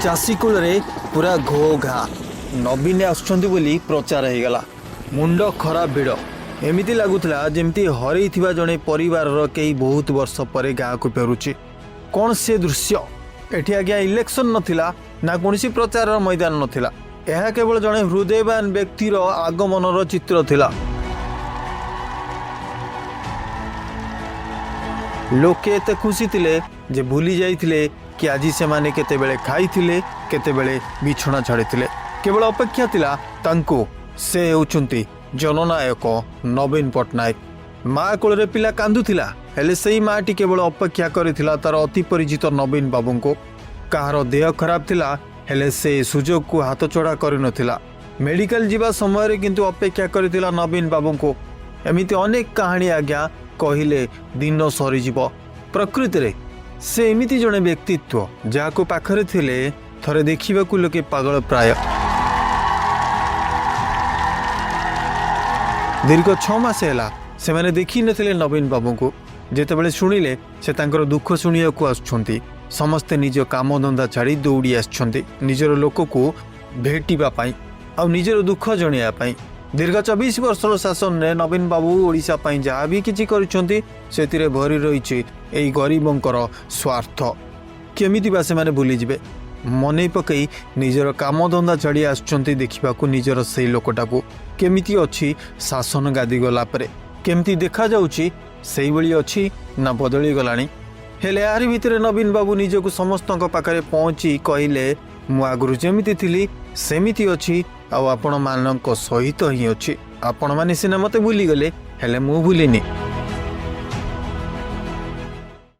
चाषी कूल पूरा घो घा नवीन आसुंच बोली प्रचार हो गला मुंड खराब भिड़ एमती लगुला जमी हरई जड़े परिवार कई बहुत वर्ष पर गाँव को फेरुची कौन से दृश्य एठी आज्ञा इलेक्शन नथिला ना कौन प्रचार मैदान नथिला यह केवल जड़े हृदयवान व्यक्तिर आगमनर चित्र थिला। लोके एते खुशी थिले जे भूली जाइथिले कि आज से माने केतेबेले खाइथिले केतेबेले बिछଣା छाड़िथिले केवल अपेक्षा थिला तांको से होचुंती जननायक नवीन पट्टनायक। माँ कोल पिला कांदुथिला हेले सेई माटी केवल अपेक्षा करिथिला तार अति परिचित नवीन बाबू को कहार देह खराब थिला हेले से सुजोग को हाथ चढ़ा करनथिला मेडिकल जीवा समय किंतु अपेक्षा करिथिला नवीन बाबू को। एमिति अनेक कहानी आज्ञा कहिले दिन सरीजीव प्रकृति रे से एमिति जड़े व्यक्तित्व जहाँ पाखरे थिले थरे देखा लोके पागल प्राय। दीर्घ 6 मास है से मैंने देखी नथिले नवीन बाबू को जेतेबेले शुणिले से तांकर दुख शुणिया को आसुछंती समस्ते निज काम धंदा छाड़ी दौड़ी आसुछंती निजर लोक को भेटिबा पाई आ निजर दुख जणिया पाई। दीर्घ 24 वर्षर शासन में नवीन बाबू ओडिशा पाई जहाँ भी किछि करिसंती सेतिरे भरी रहिछि एई गरीबंकर स्वार्थ केमिति बा से माने भूली जिवे मने पकई निजर काम धंदा छाड़ी आसुछंती देखिबाकू निजर सेई लोकटाकू केमिति अछि शासन गादी गला परे केमिति देखा जाउछि सेई भली अछि ना बदली गलानी। हेले यार भितर नवीन बाबू निजको समस्तक पाखरे पहुँची कहले मु आगुरु जेमिति थिली सेमिति अछि आ आपण मानक सहित ही अछि आपण माने सिना मते भूली गले हेले मु भूलिनी।